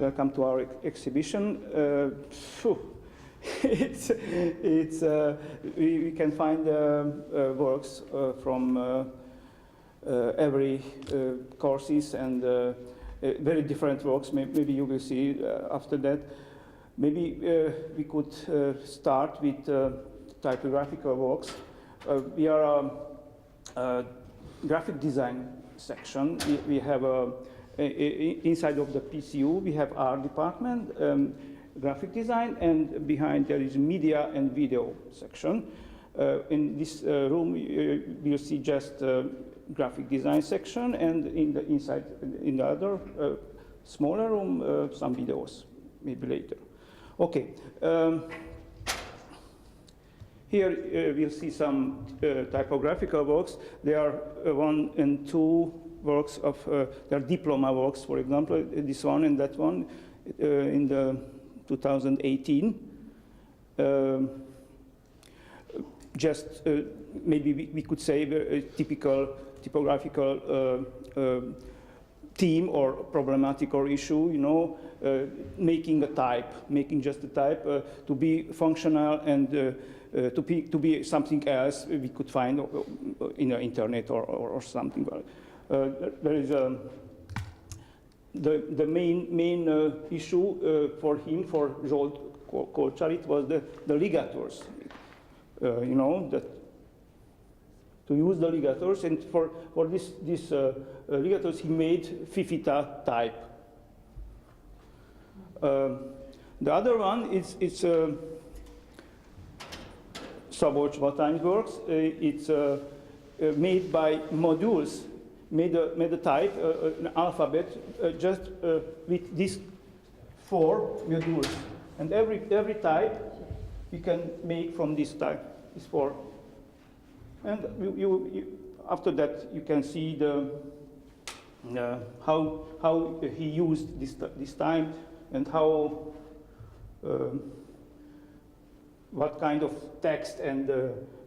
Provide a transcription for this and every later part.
welcome to our exhibition. We can find works from every courses and very different works. Maybe you will see after that. Maybe we could start with typographical works. We are a graphic design section. We have inside of the PCU, we have our department, graphic design, and behind there is media and video section. In this room, you'll see just graphic design section, and in the other smaller room, some videos, maybe later. Okay. Here we'll see some typographical works. There are 1 and 2 works of, there are diploma works, for example, this one and that one in the 2018. Just maybe we could say a typical typographical theme or problematic or issue, you know, making a type, making just a type to be functional and to be something else we could find in the internet or something. There is the main issue for him, for Zsolt Kolcsarit, was the ligatures. You know, that to use the ligatures, and for this ligatures he made Fifita type. The other one is Szabolcs Vatány's works. It's made by modules, made a type, an alphabet, just with these 4 modules, and every type you can make from this type, these 4. And you after that you can see the how he used this time and how what kind of text and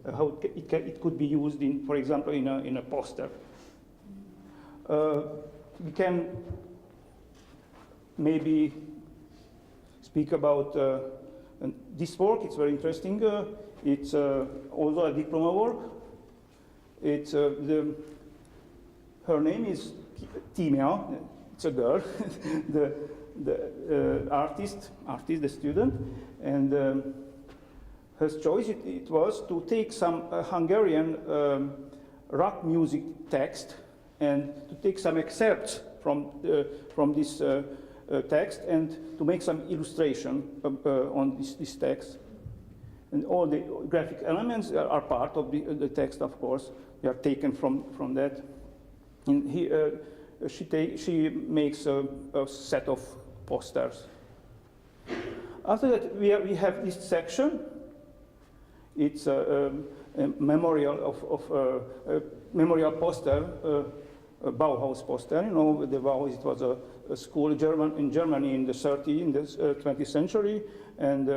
how it could be used in, for example, in a poster. We can maybe speak about this work. It's very interesting. It's also a diploma work. It's her name is Tímea. It's a girl, the artist, the student, and her choice it was to take some Hungarian rock music text and to take some excerpts from this text and to make some illustration on this text. And all the graphic elements are part of the text, of course. They are taken from that. And she makes a set of posters. After that, we have this section. It's a memorial memorial poster, a Bauhaus poster. You know, the Bauhaus, it was a school in Germany in the 20th century, and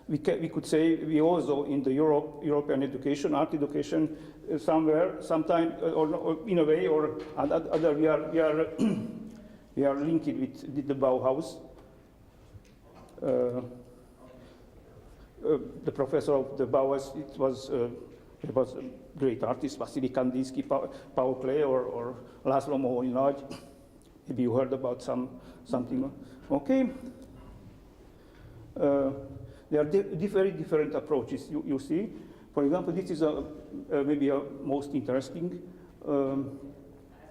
we could say we also in the European education, art education, sometime or in a way or other, we are linked with the Bauhaus. The professor of the Bauhaus, it was a great artist, Vasily Kandinsky, Paul Klee, or László Moholy Nagy. Maybe you heard about something. Okay. There are very different approaches. You see, for example, this is maybe a most interesting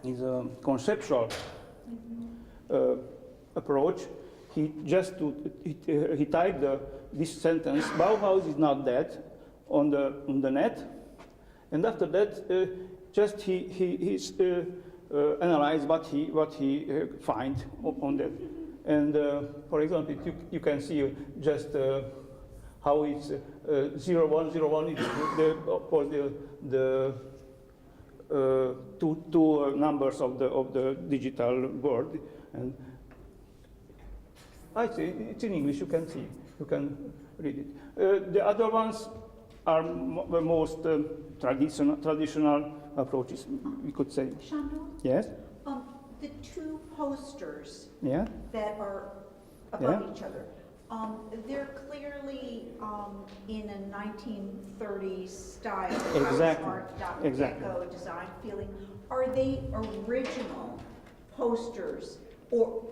is a conceptual approach. He typed this sentence: Bauhaus is not dead, on the net, and after that, just he analyzed what he find on that. And for example, you can see just how it's 0101. It's of course the two numbers of the digital world, and I say it's in English. You can see, you can read it. The other ones are the most traditional approaches, we could say. Sándor? Yes. the two posters Yeah. that are above each other, they're clearly in a 1930s style, Exactly. Art Exactly. Deco design feeling. Are they original posters? Or,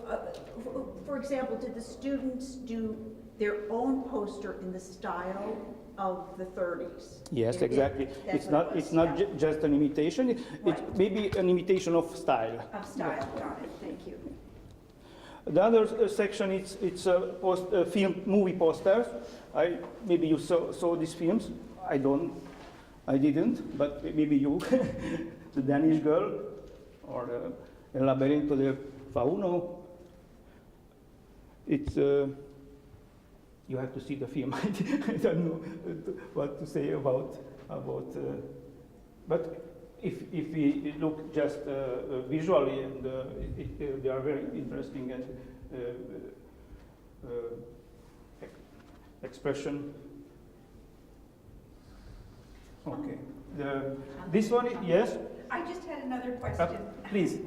for example, did the students do their own poster in the style of the 30s? Yes, exactly. It's not just an imitation. It's maybe an imitation of style. Of style, got it. Thank you. The other section it's film movie posters. Maybe you saw these films. I didn't, but maybe you. The Danish Girl or El Laberinto del Fauno. It's you have to see the film. I don't know what to say about. But if we look just visually, and they are very interesting and expression. Okay. This one, yes. I just had another question. Please.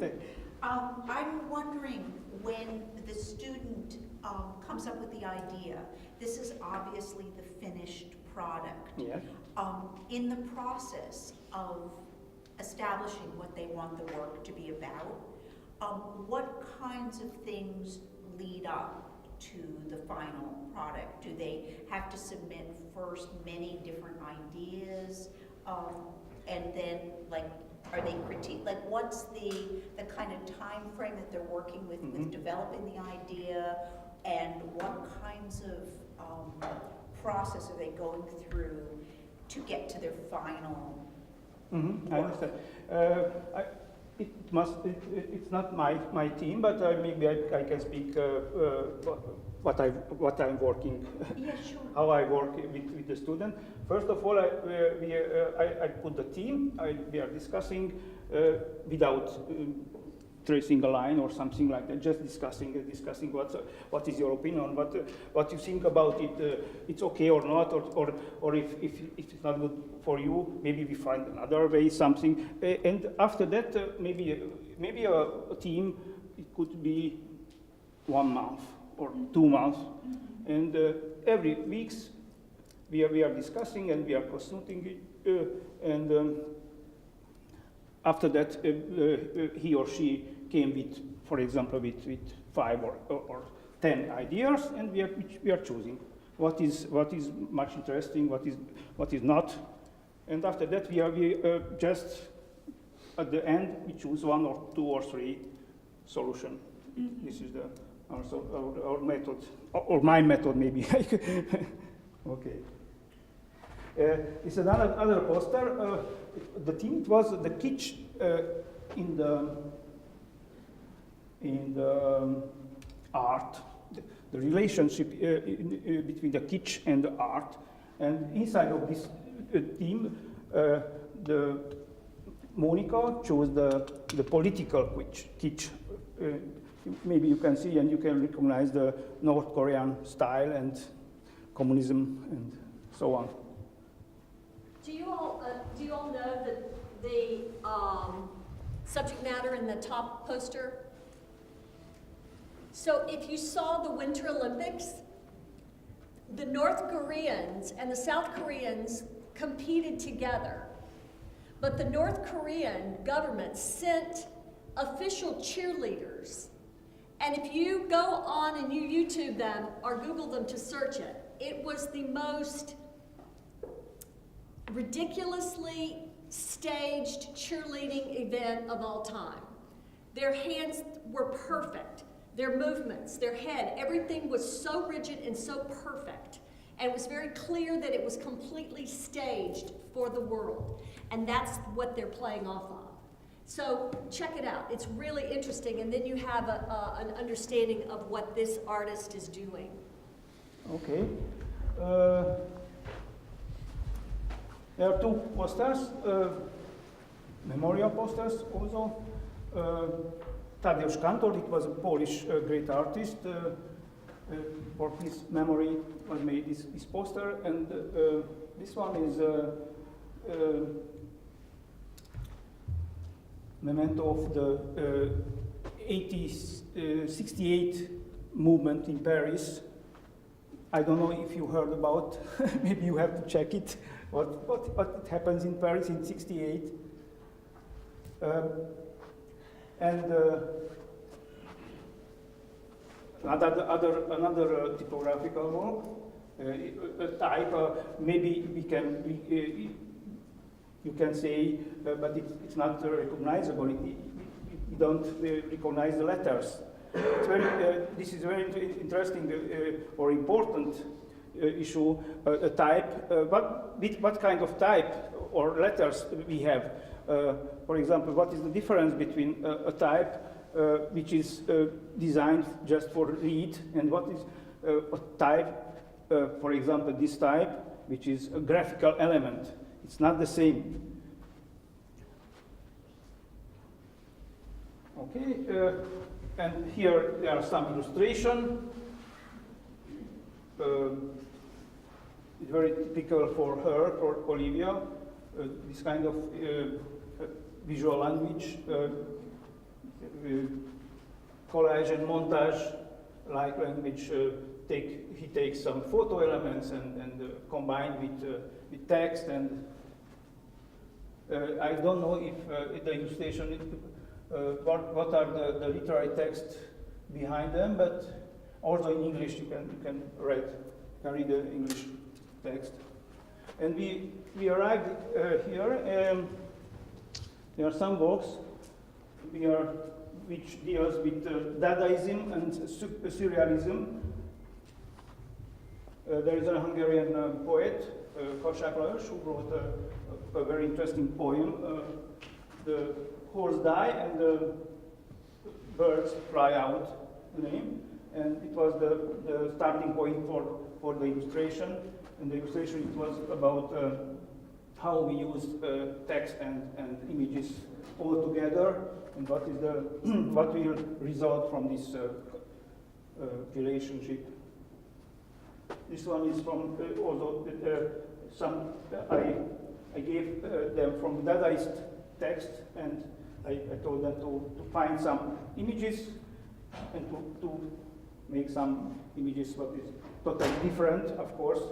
I'm wondering when the student comes up with the idea, this is obviously the finished product. Yes. In the process of establishing what they want the work to be about, what kinds of things lead up to the final product? Do they have to submit first many different ideas, and then are they critiqued? What's the kind of time frame that they're working with developing the idea, and what kinds of process are they going through to get to their final I understand. It's not my team, but maybe I can speak what I'm working. Yeah, sure. How I work with the student. First of all, I put the team. We are discussing without tracing a line or something like that. Just discussing what is your opinion, what you think about it. It's okay or not, or if it's not good for you, maybe we find another way, something. And after that, maybe a team, it could be 1 month or 2 months, and every weeks we are discussing and we are consulting it, and after that he or she came with, for example, with 5 or 10 ideas, and we are choosing what is much interesting, what is not, and after that we just at the end we choose 1 or 2 or 3 solution. This is our method, or my method maybe. Okay. It's another poster. The theme was the kitsch in the art, the relationship between the kitsch and the art, and inside of this theme, the Monica chose the political kitsch. Maybe you can see and you can recognize the North Korean style and communism and so on. Do you all know the subject matter in the top poster? So if you saw the Winter Olympics, the North Koreans and the South Koreans competed together, but the North Korean government sent official cheerleaders. And if you go on and you YouTube them or Google them to search it, it was the most ridiculously staged cheerleading event of all time. Their hands were perfect, their movements, their head, everything was so rigid and so perfect. And it was very clear that it was completely staged for the world. And that's what they're playing off of. So check it out, it's really interesting, and then you have an understanding of what this artist is doing. Okay. There are 2 posters, memorial posters also. Tadeusz Kantor, it was a Polish great artist. For his memory was made this poster, and this one is memento of the 68 movement in Paris. I don't know if you heard about, maybe you have to check it, what happens in Paris in 68. Another typographical work, a type, maybe you can say, but it's not recognizable. We don't recognize the letters. This is very interesting or important issue. A type. What kind of type or letters we have? For example, what is the difference between a type which is designed just for read, and what is a type, for example, this type, which is a graphical element? It's not the same. Okay, and here there are some illustration. It's very typical for her, for Olivia, this kind of visual language, collage and montage like language. He takes some photo elements and combined with text, and I don't know if the illustration, what are the literary texts behind them, but also in English you can read the English text. And we arrived here. There are some books which deals with Dadaism and Surrealism. There is a Hungarian poet, Kossuth Lajos, who wrote a very interesting poem. The horse die and the birds fly out, the name. And it was the starting point for the illustration. And the illustration, it was about how we use text and images all together, and what is what will result from this relationship. This one is from also some I gave them from Dadaist text, and I told them to find some images and to make some images what is totally different, of course,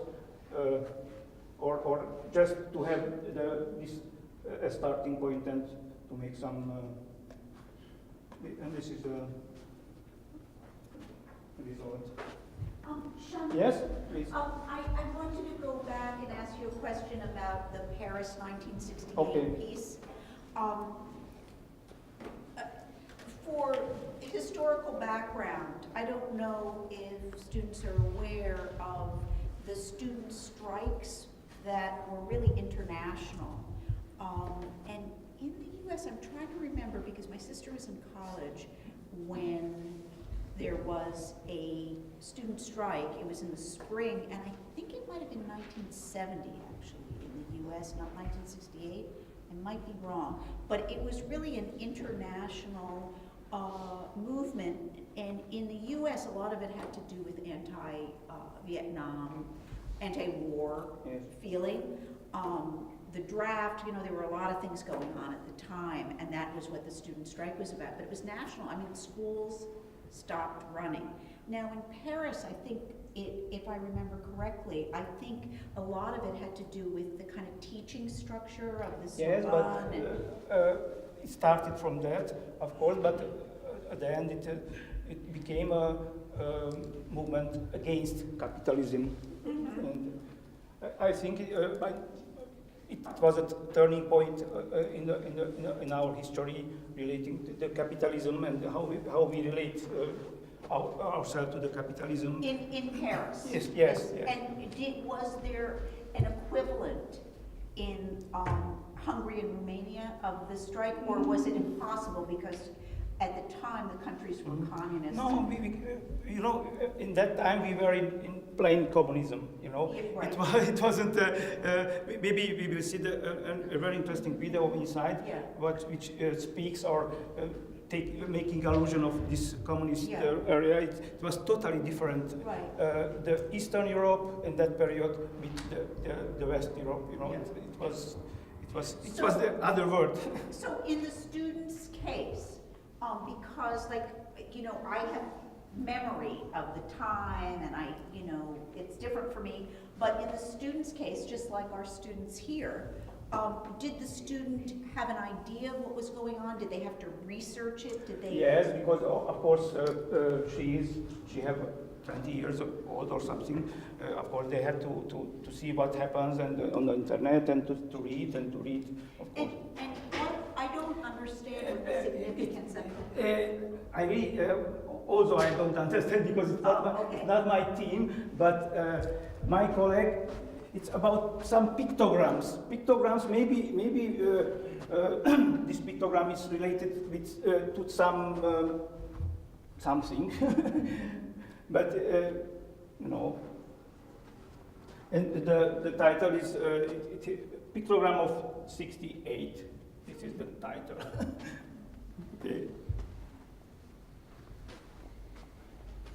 or just to have this starting point and to make some. And this is a result. Sean, Yes, please. I wanted to go back and ask you a question about the Paris 1968 Okay. piece. For historical background, I don't know if students are aware of the student strikes that were really international. And in the US, I'm trying to remember, because my sister was in college when there was a student strike. It was in the spring, and I think it might have been 1970 actually in the US, not 1968. I might be wrong, but it was really an international movement, and in the US a lot of it had to do with anti-Vietnam, anti-war feeling. The draft, there were a lot of things going on at the time, and that was what the student strike was about, but it was national. I mean, schools stopped running. Now in Paris, I think, if I remember correctly, I think a lot of it had to do with the kind of teaching structure of the Yes, but it started from that, of course, but at the end it became a movement against capitalism. Mm-hmm. And I think it was a turning point in our history relating to the capitalism and how we relate ourselves to the capitalism. In Paris? Yes. And was there an equivalent in Hungary and Romania of the strike, or was it impossible because at the time the countries were communist? No, in that time we were in plain communism. Right. It wasn't. Maybe we will see a very interesting video inside, Yeah. which speaks or making allusion of this communist Yeah. area. It was totally different. Right. The Eastern Europe in that period with the West Europe. Yeah. It was the other world. So in the student's case, Because, like, you know, I have memory of the time, and it's different for me. But in the student's case, just like our students here, did the student have an idea of what was going on? Did they have to research it? Did they? Yes, because of course she have 20 years old or something. Of course, they had to see what happens and on the internet and to read and to read. Of course. And what I don't understand what the significance of it. I really, also I don't understand because it's not my team, but my colleague, it's about some pictograms. Pictograms, maybe this pictogram is related with to some something, but you know. And the title is pictogram of 68. This is the title. Okay.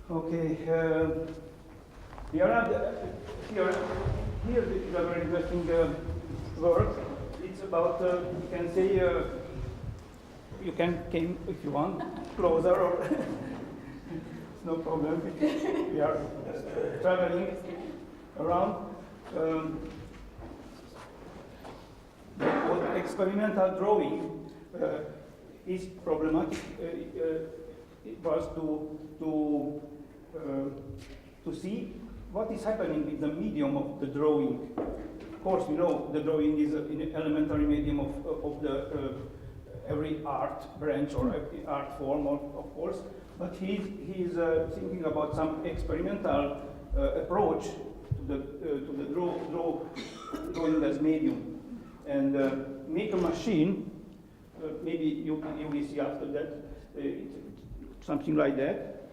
Okay. Here is a very interesting work. It's about, you can say, you can come if you want, closer, or it's no problem. We are traveling around. The experimental drawing is problematic. It was to see what is happening with the medium of the drawing. Of course, we know the drawing is an elementary medium of the every art branch or every art form, of course. But he's thinking about some experimental approach to the drawing as medium, and make a machine. Maybe you will see after that something like that,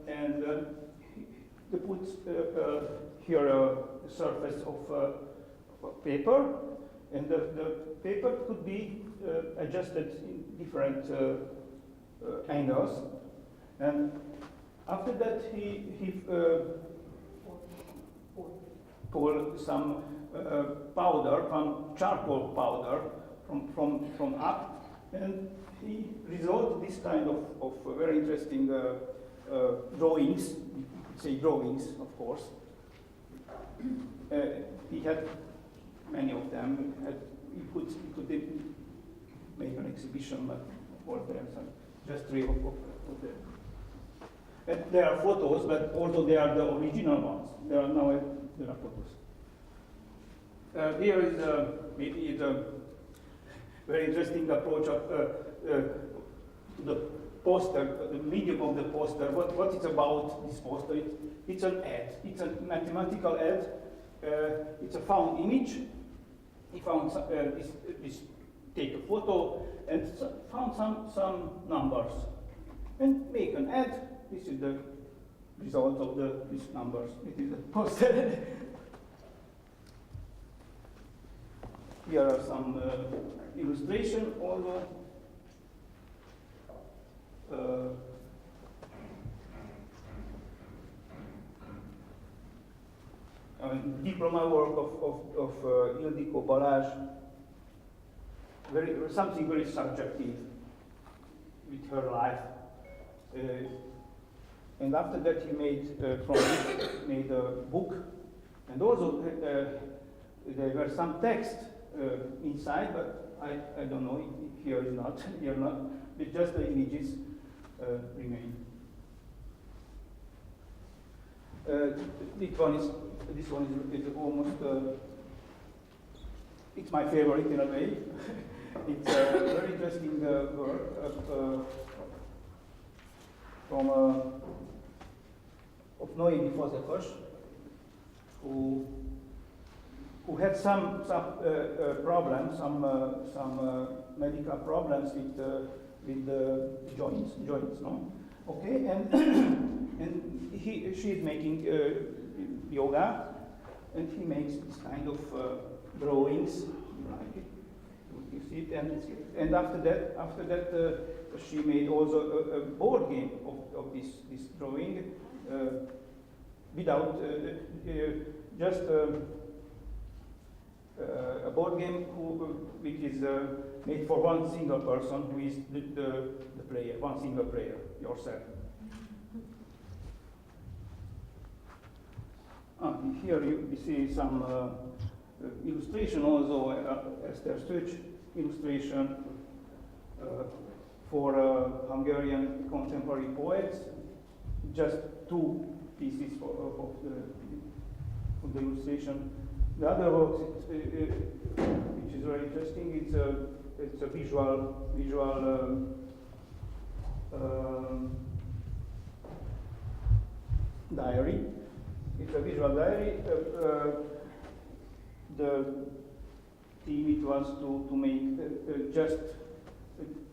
and they put here a surface of paper, and the paper could be adjusted in different angles, and after that he poured some powder, from charcoal powder, from up, and he resolved this kind of very interesting drawings. Say drawings, of course. He had many of them. He could make an exhibition, but of course there are just three of them. And there are photos, but also they are the original ones. There are photos. Here is maybe a very interesting approach of the poster, the medium of the poster. What is about this poster? It's an ad. It's a mathematical ad. It's a found image. He found this take a photo and found some numbers and make an ad. This is the result of these numbers. It is a poster. Here are some illustration also. Diploma work of Ildikó Balázs, something very subjective with her life. And after that he made made a book, and also there were some text inside, but I don't know, here not, but just the images remain. This one is almost, it's my favorite in a way. It's a very interesting work from of Noémi Fazekas, who had some problems, some medical problems with the joints, no? Okay, and she is making yoga, and he makes this kind of drawings, like it. You see it, and after that, she made also a board game of this drawing, without just a board game which is made for one single person who is the player, one single player, yourself. Here you see some illustration also, Esther Stücs illustration for Hungarian contemporary poets. Just two pieces of the illustration. The other work, which is very interesting, it's a visual diary. It's a visual diary. The theme it was to make just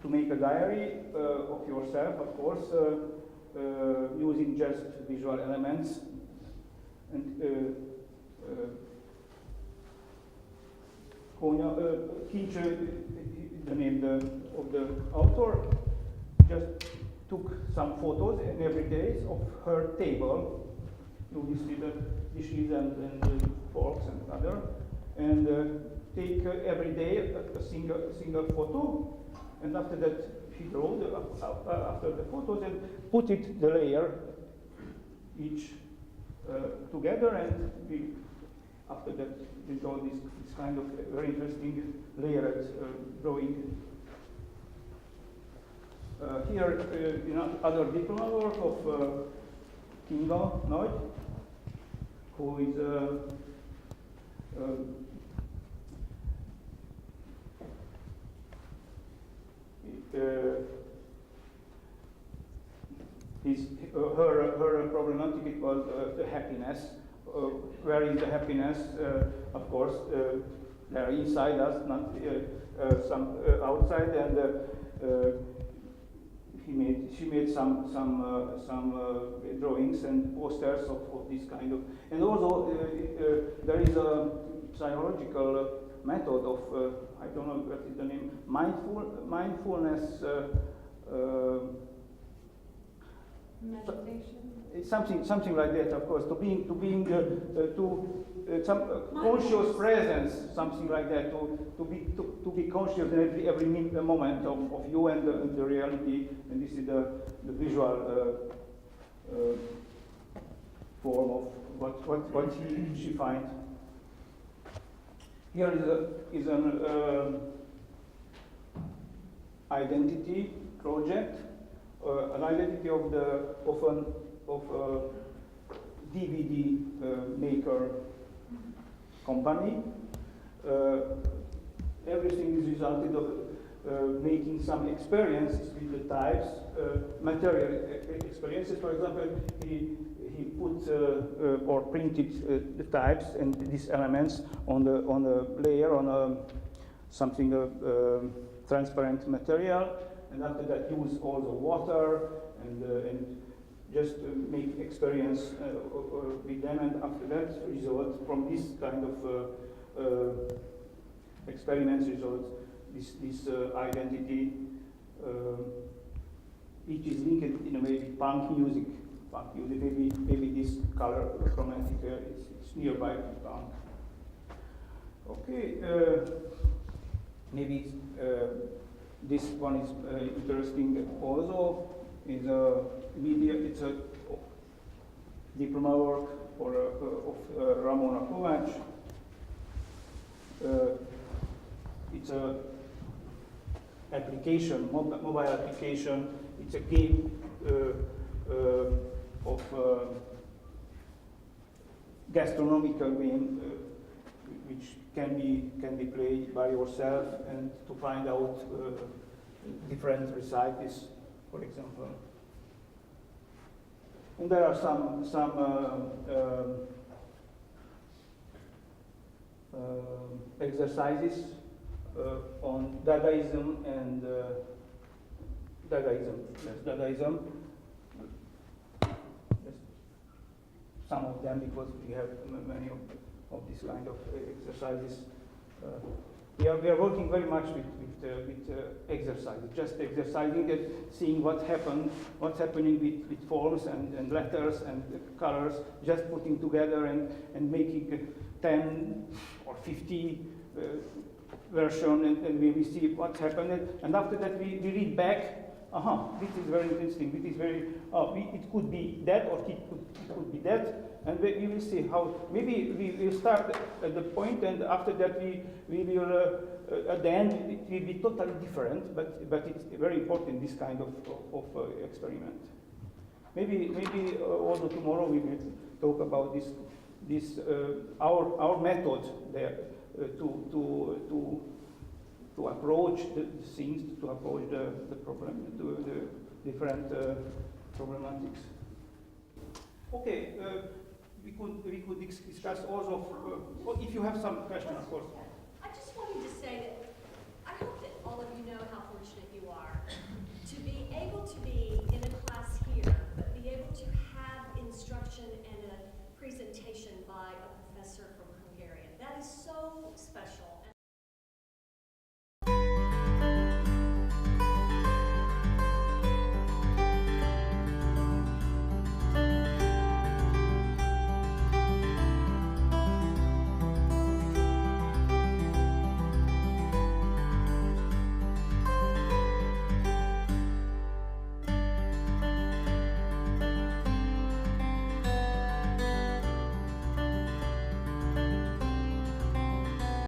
to make a diary of yourself, of course, using just visual elements. And Kincs, the name of the author, just took some photos every day of her table. You see the dishes and forks and other, and take every day a single photo, and after that he drew after the photos and put the layer each together, and after that we draw this kind of very interesting layered drawing. Here other diploma work of Kinga Nagy, who is her problematic it was the happiness. Where is the happiness? Of course, there inside us, not some outside, and she made some drawings and posters of this kind of, and also there is a psychological method of I don't know what is the name, mindfulness. Meditation. It's something like that, of course. Some conscious presence, something like that. To be conscious in every moment of you and the reality. And this is the visual form of what she finds. Here is an identity project, an identity of a DVD maker company. Everything is resulted of making some experiences with the types, material experiences. For example, he put or printed the types and these elements on a layer on something transparent material, and after that use all the water and just make experience with them, and after that result from this kind of experiments results this identity. It is linked in a way with punk music. Maybe this color chromatic is nearby to punk. Okay, maybe this one is interesting also. Is a media. It's a diploma work of Ramona Kovács. It's a application, mobile application. It's a game of gastronomical game which can be played by yourself and to find out different recipes, for example. And there are some exercises on Dadaism and Dadaism. Yes, Dadaism. Yes. Some of them, because we have many of these kind of exercises. We are working very much with exercises, just exercising and seeing what's happening with forms and letters and colors, just putting together and making 10 or 50 version, and we see what's happened, and after that we read back. This is very interesting. This is very. It could be that, or it could be that, and we will see how. Maybe we will start at the point, and after that we will. At the end, it will be totally different. But it's very important, this kind of experiment. Maybe also tomorrow we will talk about this our method there to approach the things, to approach the problem, the different problematics. Okay, we could discuss also. If you have some question, of course. I just wanted to say that I hope that all of you know how fortunate you are to be able to be in a class here, but be able to have instruction and a presentation by a professor from Hungarian. That is so